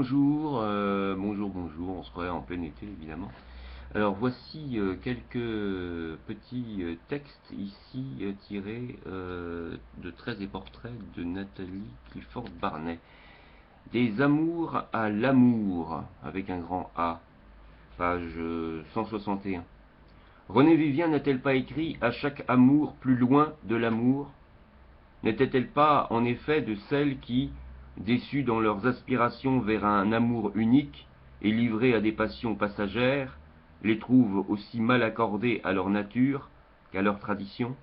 bonjour, bonjour, on se croirait en plein été évidemment. Alors voici quelques petits textes ici tirés de Traits et portraits de Nathalie Clifford Barnet. Des amours à l'amour, avec un grand A, page 161. Renée Vivien n'a-t-elle pas écrit « À chaque amour plus loin de l'amour » ? N'était-elle pas en effet de celles qui, déçues dans leurs aspirations vers un amour unique et livrées à des passions passagères, les trouvent aussi mal accordées à leur nature qu'à leur tradition?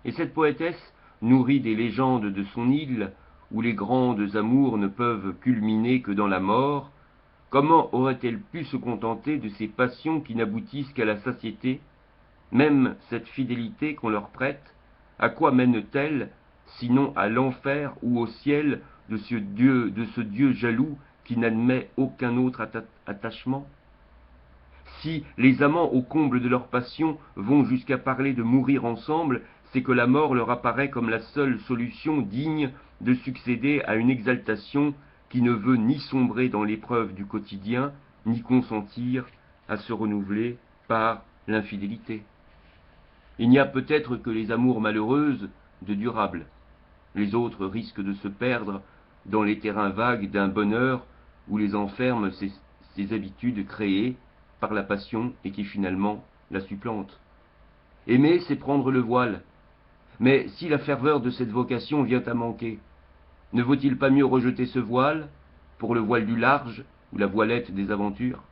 Et cette poétesse, nourrie des légendes de son île, où les grandes amours ne peuvent culminer que dans la mort, comment aurait-elle pu se contenter de ces passions qui n'aboutissent qu'à la satiété? Même cette fidélité qu'on leur prête, à quoi mène-t-elle, sinon à l'enfer ou au ciel de ce Dieu jaloux qui n'admet aucun autre attachement? Si les amants au comble de leur passion vont jusqu'à parler de mourir ensemble, c'est que la mort leur apparaît comme la seule solution digne de succéder à une exaltation qui ne veut ni sombrer dans l'épreuve du quotidien, ni consentir à se renouveler par l'infidélité. Il n'y a peut-être que les amours malheureuses de durables. Les autres risquent de se perdre dans les terrains vagues d'un bonheur où les enferment ces habitudes créées par la passion et qui finalement la supplantent. Aimer, c'est prendre le voile. Mais si la ferveur de cette vocation vient à manquer, ne vaut-il pas mieux rejeter ce voile pour le voile du large ou la voilette des aventures?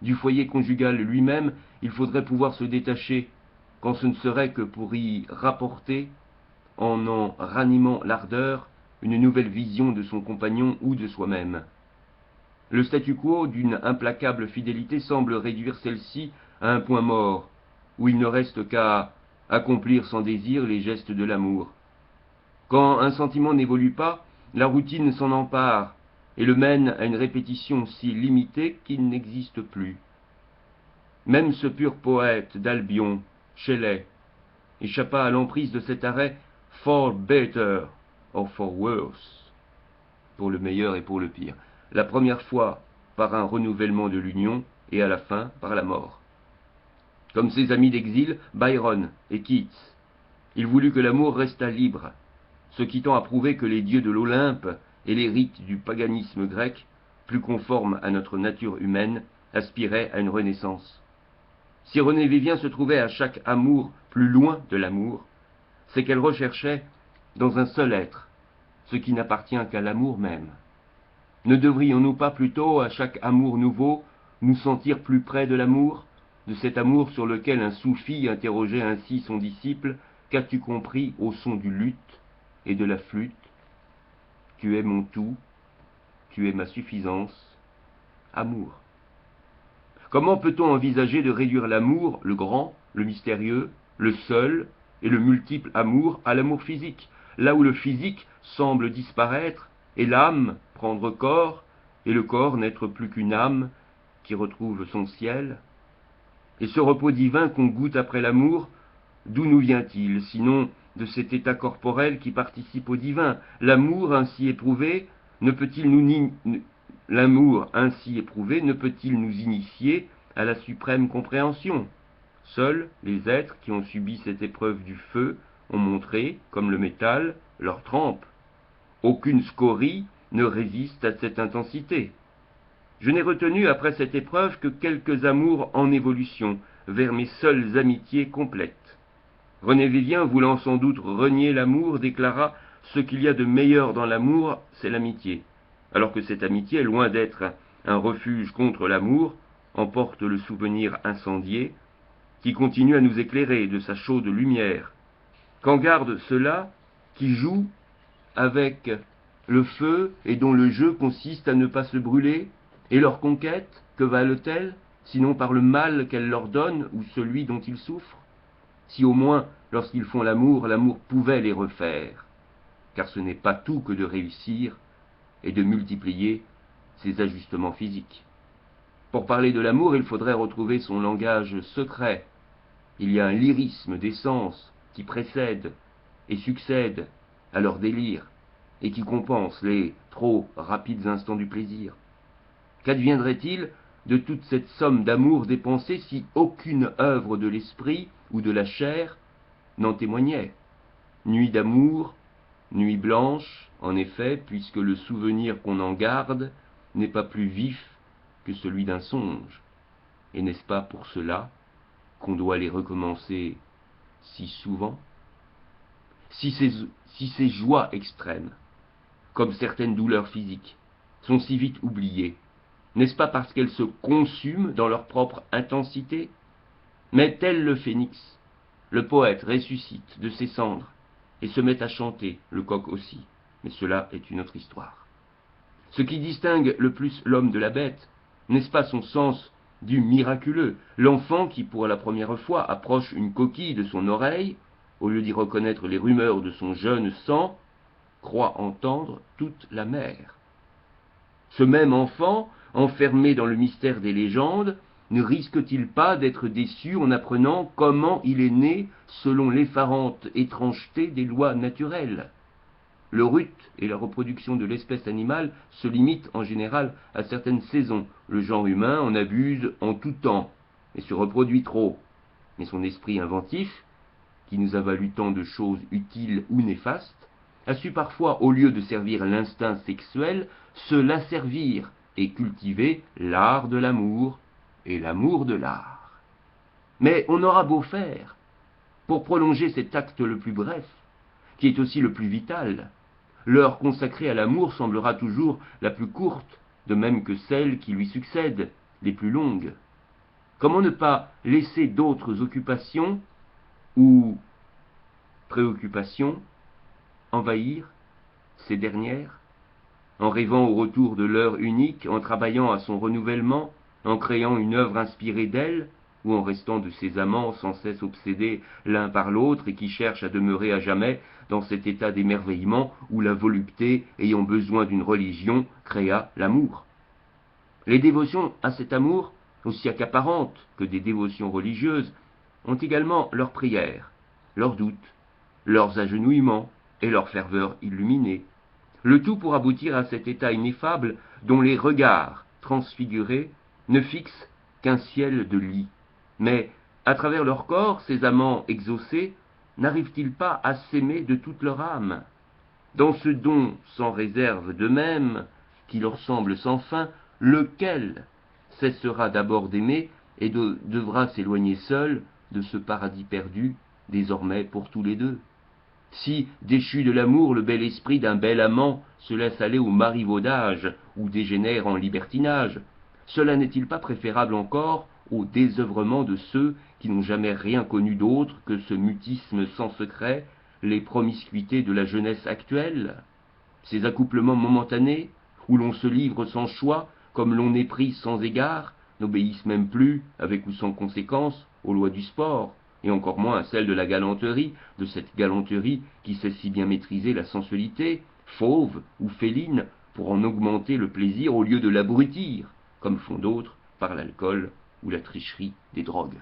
Du foyer conjugal lui-même, il faudrait pouvoir se détacher, quand ce ne serait que pour y rapporter, en ranimant l'ardeur, une nouvelle vision de son compagnon ou de soi-même. Le statu quo d'une implacable fidélité semble réduire celle-ci à un point mort, où il ne reste qu'à accomplir sans désir les gestes de l'amour. Quand un sentiment n'évolue pas, la routine s'en empare et le mène à une répétition si limitée qu'il n'existe plus. Même ce pur poète d'Albion, Shelley, échappa à l'emprise de cet arrêt « for better or for worse », pour le meilleur et pour le pire, la première fois par un renouvellement de l'union et à la fin par la mort. Comme ses amis d'exil, Byron et Keats, il voulut que l'amour restât libre, se quittant à prouver que les dieux de l'Olympe et les rites du paganisme grec, plus conformes à notre nature humaine, aspiraient à une renaissance. Si Renée Vivien se trouvait à chaque amour plus loin de l'amour, c'est qu'elle recherchait dans un seul être ce qui n'appartient qu'à l'amour même. Ne devrions-nous pas plutôt, à chaque amour nouveau, nous sentir plus près de l'amour, de cet amour sur lequel un soufi interrogeait ainsi son disciple: « Qu'as-tu compris au son du luth et de la flûte? Tu es mon tout, tu es ma suffisance, amour. » Comment peut-on envisager de réduire l'amour, le grand, le mystérieux, le seul et le multiple amour à l'amour physique, là où le physique semble disparaître et l'âme prendre corps et le corps n'être plus qu'une âme qui retrouve son ciel? Et ce repos divin qu'on goûte après l'amour, d'où nous vient-il, sinon de cet état corporel qui participe au divin? L'amour ainsi éprouvé ne peut-il nous initier à la suprême compréhension? Seuls les êtres qui ont subi cette épreuve du feu ont montré, comme le métal, leur trempe. Aucune scorie ne résiste à cette intensité. Je n'ai retenu après cette épreuve que quelques amours en évolution, vers mes seules amitiés complètes. Renée Vivien, voulant sans doute renier l'amour, déclara « Ce qu'il y a de meilleur dans l'amour, c'est l'amitié », alors que cette amitié, loin d'être un refuge contre l'amour, emporte le souvenir incendié, qui continue à nous éclairer de sa chaude lumière. Qu'en garde ceux-là qui jouent avec le feu et dont le jeu consiste à ne pas se brûler, et leur conquête, que valent-elles, sinon par le mal qu'elle leur donne ou celui dont ils souffrent? Si au moins, lorsqu'ils font l'amour, l'amour pouvait les refaire, car ce n'est pas tout que de réussir et de multiplier ses ajustements physiques. Pour parler de l'amour, il faudrait retrouver son langage secret. Il y a un lyrisme des sens qui précède et succède à leur délire. et qui compense les trop rapides instants du plaisir. Qu'adviendrait-il de toute cette somme d'amour dépensée si aucune œuvre de l'esprit ou de la chair n'en témoignait? Nuit d'amour, nuit blanche, en effet, puisque le souvenir qu'on en garde n'est pas plus vif que celui d'un songe. Et n'est-ce pas pour cela qu'on doit les recommencer si souvent? Si ces joies extrêmes, comme certaines douleurs physiques, sont si vite oubliées, n'est-ce pas parce qu'elles se consument dans leur propre intensité? Mais tel le phénix, le poète ressuscite de ses cendres et se met à chanter, le coq aussi, mais cela est une autre histoire. Ce qui distingue le plus l'homme de la bête, n'est-ce pas son sens du miraculeux, l'enfant qui pour la première fois approche une coquille de son oreille, au lieu d'y reconnaître les rumeurs de son jeune sang, croit entendre toute la mer. Ce même enfant, enfermé dans le mystère des légendes, ne risque-t-il pas d'être déçu en apprenant comment il est né selon l'effarante étrangeté des lois naturelles? Le rut et la reproduction de l'espèce animale se limitent en général à certaines saisons. Le genre humain en abuse en tout temps et se reproduit trop. Mais son esprit inventif, qui nous a valu tant de choses utiles ou néfastes, a su parfois, au lieu de servir l'instinct sexuel, se l'asservir et cultiver l'art de l'amour et l'amour de l'art. Mais on aura beau faire, pour prolonger cet acte le plus bref, qui est aussi le plus vital, l'heure consacrée à l'amour semblera toujours la plus courte, de même que celles qui lui succèdent, les plus longues. Comment ne pas laisser d'autres occupations ou préoccupations envahir ces dernières, en rêvant au retour de l'heure unique, en travaillant à son renouvellement, en créant une œuvre inspirée d'elle, ou en restant de ses amants sans cesse obsédés l'un par l'autre et qui cherchent à demeurer à jamais dans cet état d'émerveillement où la volupté, ayant besoin d'une religion, créa l'amour. Les dévotions à cet amour, aussi accaparantes que des dévotions religieuses, ont également leurs prières, leurs doutes, leurs agenouillements et leurs ferveurs illuminées. Le tout pour aboutir à cet état ineffable dont les regards transfigurés ne fixent qu'un ciel de lit. Mais, à travers leur corps, ces amants exaucés n'arrivent-ils pas à s'aimer de toute leur âme? Dans ce don sans réserve d'eux-mêmes, qui leur semble sans fin, lequel cessera d'abord d'aimer et devra s'éloigner seul de ce paradis perdu, désormais pour tous les deux? Si, déchu de l'amour, le bel esprit d'un bel amant se laisse aller au marivaudage ou dégénère en libertinage, cela n'est-il pas préférable encore au désœuvrement de ceux qui n'ont jamais rien connu d'autre que ce mutisme sans secret, les promiscuités de la jeunesse actuelle, ces accouplements momentanés, où l'on se livre sans choix, comme l'on est pris sans égard, n'obéissent même plus, avec ou sans conséquence, aux lois du sport, et encore moins à celles de la galanterie, de cette galanterie qui sait si bien maîtriser la sensualité, fauve ou féline, pour en augmenter le plaisir au lieu de l'abrutir, comme font d'autres par l'alcool ou la tricherie des drogues.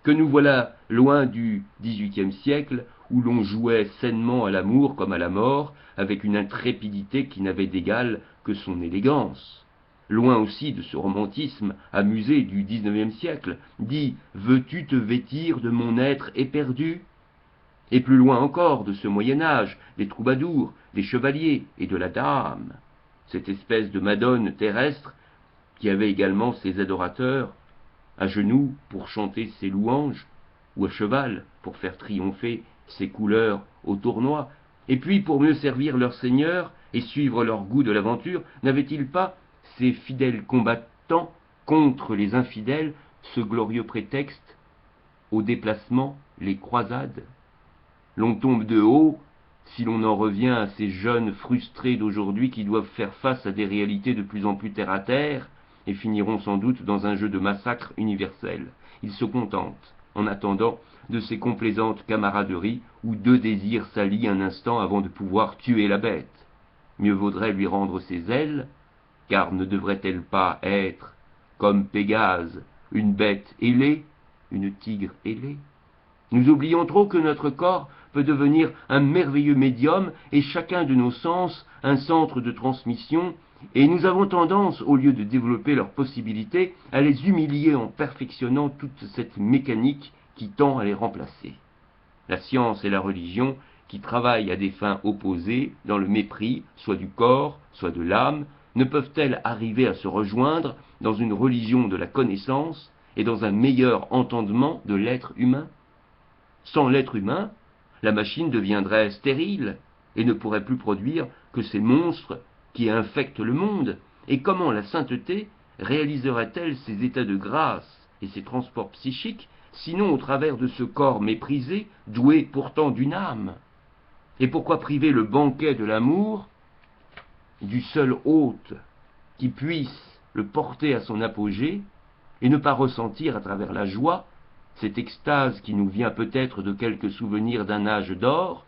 Que nous voilà loin du XVIIIe siècle, où l'on jouait sainement à l'amour comme à la mort, avec une intrépidité qui n'avait d'égal que son élégance. Loin aussi de ce romantisme amusé du XIXe siècle, dit « Veux-tu te vêtir de mon être éperdu ?» Et plus loin encore de ce Moyen-Âge, des troubadours, des chevaliers et de la dame, cette espèce de Madone terrestre qui avait également ses adorateurs, à genoux pour chanter ses louanges, ou à cheval pour faire triompher ses couleurs au tournoi, et puis pour mieux servir leur seigneur et suivre leur goût de l'aventure, n'avaient-ils pas, ces fidèles combattants contre les infidèles, ce glorieux prétexte au déplacement, les croisades? L'on tombe de haut si l'on en revient à ces jeunes frustrés d'aujourd'hui qui doivent faire face à des réalités de plus en plus terre à terre, et finiront sans doute dans un jeu de massacre universel. Ils se contentent, en attendant, de ces complaisantes camaraderies où deux désirs s'allient un instant avant de pouvoir tuer la bête. Mieux vaudrait lui rendre ses ailes, car ne devrait-elle pas être, comme Pégase, une bête ailée, une tigre ailée? Nous oublions trop que notre corps peut devenir un merveilleux médium et chacun de nos sens un centre de transmission, et nous avons tendance, au lieu de développer leurs possibilités, à les humilier en perfectionnant toute cette mécanique qui tend à les remplacer. La science et la religion, qui travaillent à des fins opposées, dans le mépris, soit du corps, soit de l'âme, ne peuvent-elles arriver à se rejoindre dans une religion de la connaissance et dans un meilleur entendement de l'être humain? Sans l'être humain, la machine deviendrait stérile et ne pourrait plus produire que ces monstres qui infectent le monde. Et comment la sainteté réaliserait-elle ces états de grâce et ces transports psychiques, sinon au travers de ce corps méprisé, doué pourtant d'une âme? Et pourquoi priver le banquet de l'amour du seul hôte qui puisse le porter à son apogée et ne pas ressentir à travers la joie cette extase qui nous vient peut-être de quelques souvenirs d'un âge d'or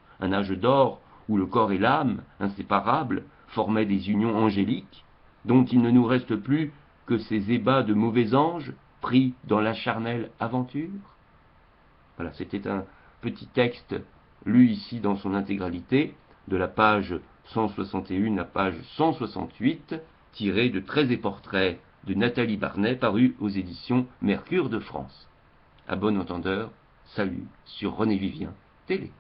où le corps et l'âme, inséparables, formaient des unions angéliques, dont il ne nous reste plus que ces ébats de mauvais anges pris dans la charnelle aventure? Voilà, c'était un petit texte lu ici dans son intégralité, de la page 161 à la page 168, tiré de 13 portraits de Nathalie Barnet, paru aux éditions Mercure de France. À bon entendeur, salut sur René Vivien Télé.